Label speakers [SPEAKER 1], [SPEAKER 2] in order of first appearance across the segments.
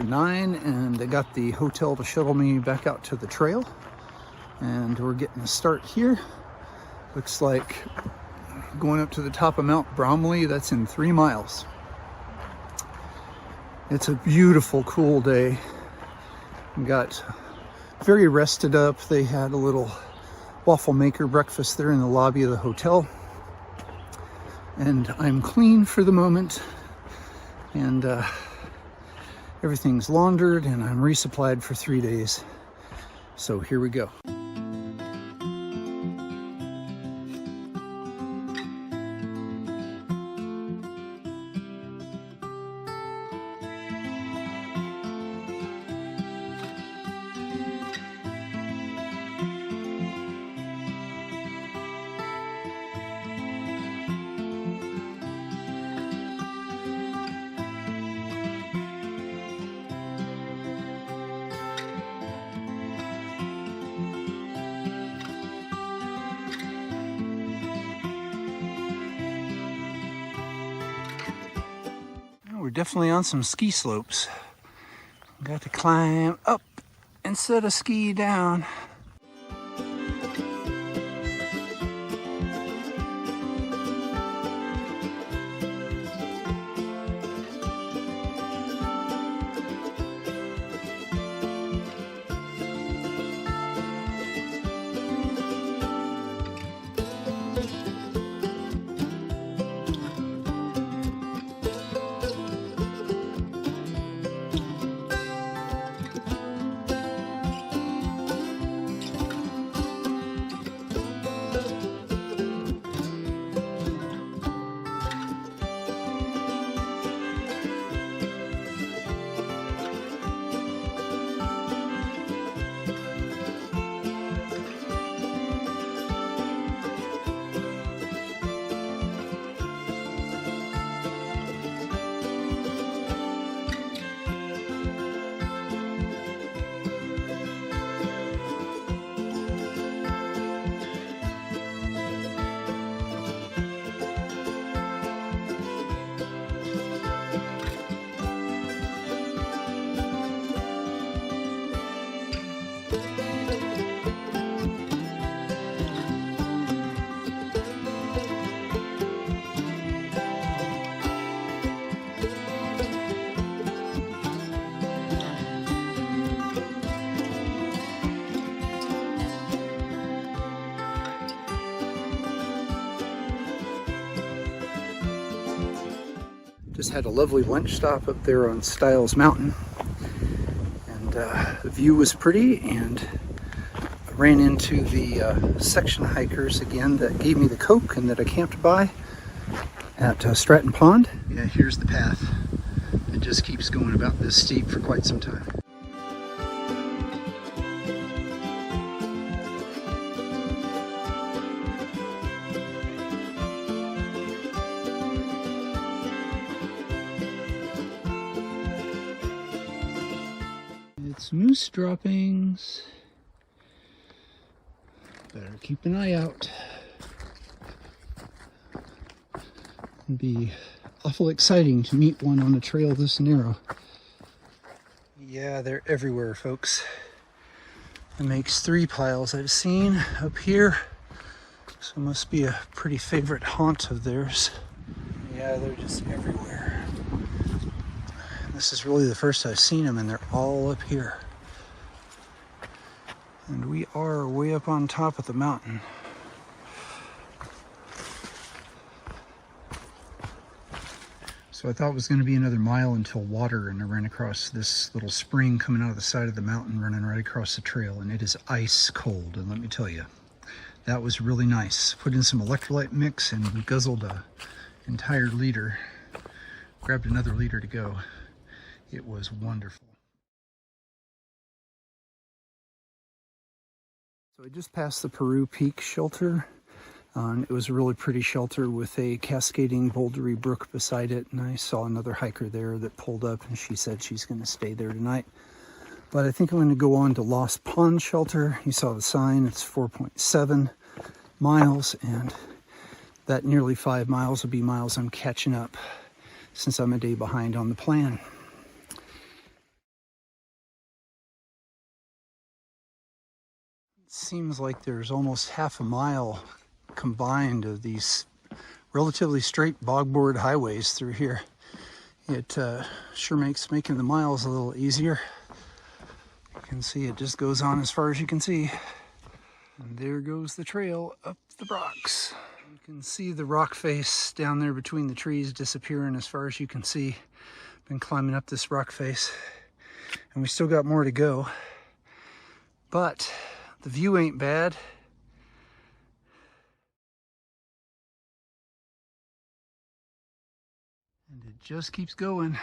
[SPEAKER 1] 9, and I got the hotel to shuttle me back out to the trail. And we're getting a start here. Looks like going up to the top of Mount Bromley. That's in 3 miles. It's a beautiful, cool day. Got very rested up. They had a little waffle maker breakfast there in the lobby of the hotel. And I'm clean for the moment. And everything's laundered and I'm resupplied for 3 days. So here we go. We're definitely on some ski slopes. Got to climb up instead of ski down. Just had a lovely lunch stop up there on Stiles Mountain, and the view was pretty, and I ran into the section hikers again that gave me the Coke and that I camped by at Stratton Pond. Yeah, here's the path. It just keeps going about this steep for quite some time. It's moose droppings. Better keep an eye out. It'd be awful exciting to meet one on a trail this narrow. Yeah, they're everywhere, folks. It makes 3 piles I've seen up here. So it must be a pretty favorite haunt of theirs. Yeah, they're just everywhere. This is really the first I've seen them, and they're all up here. And we are way up on top of the mountain. So I thought it was going to be another mile until water, and I ran across this little spring coming out of the side of the mountain, running right across the trail, and it is ice cold. And let me tell you, that was really nice. Put in some electrolyte mix and guzzled an entire liter. Grabbed another liter to go. It was wonderful. So I just passed the Peru Peak shelter. It was a really pretty shelter with a cascading bouldery brook beside it, and I saw another hiker there that pulled up, and she said she's going to stay there tonight. But I think I'm going to go on to Lost Pond Shelter. You saw the sign. It's 4.7 miles, and that nearly 5 miles will be miles I'm catching up since I'm a day behind on the plan. Seems like there's almost half a mile combined of these relatively straight bogboard highways through here. It sure makes making the miles a little easier. You can see it just goes on as far as you can see. And there goes the trail up the rocks. You can see the rock face down there between the trees disappearing as far as you can see. Been climbing up this rock face, and we still got more to go. But the view ain't bad. And it just keeps going.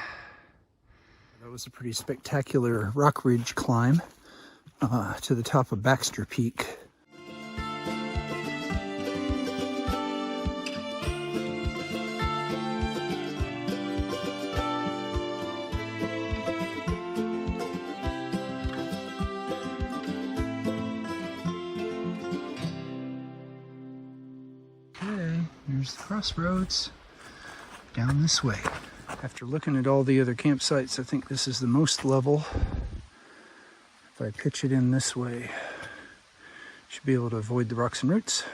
[SPEAKER 1] That was a pretty spectacular rock ridge climb to the top of Baxter Peak. Okay, here's the crossroads. Down this way. After looking at all the other campsites, I think this is the most level. If I pitch it in this way, should be able to avoid the rocks and roots.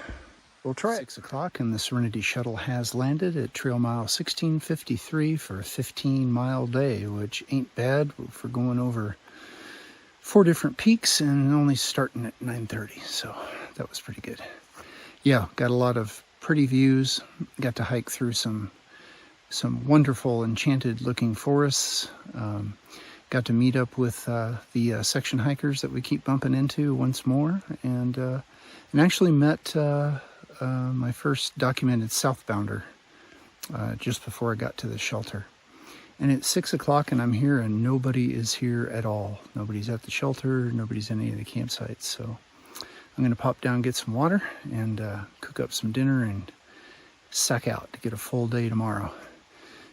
[SPEAKER 1] We'll try it. 6 o'clock and the Serenity Shuttle has landed at trail mile 1653 for a 15-mile day, which ain't bad for going over 4 different peaks and only starting at 9:30. So that was pretty good. Yeah, got a lot of pretty views. Got to hike through some wonderful enchanted looking forests. Got to meet up with the section hikers that we keep bumping into once more, and actually met my first documented southbounder just before I got to the shelter. And it's 6 o'clock and I'm here and nobody is here at all. Nobody's at the shelter, nobody's in any of the campsites. So I'm gonna pop down, get some water, and cook up some dinner and sack out to get a full day tomorrow.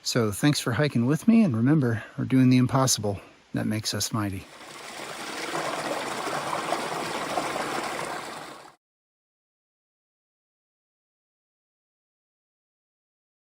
[SPEAKER 1] So thanks for hiking with me, and remember, we're doing the impossible. That makes us mighty.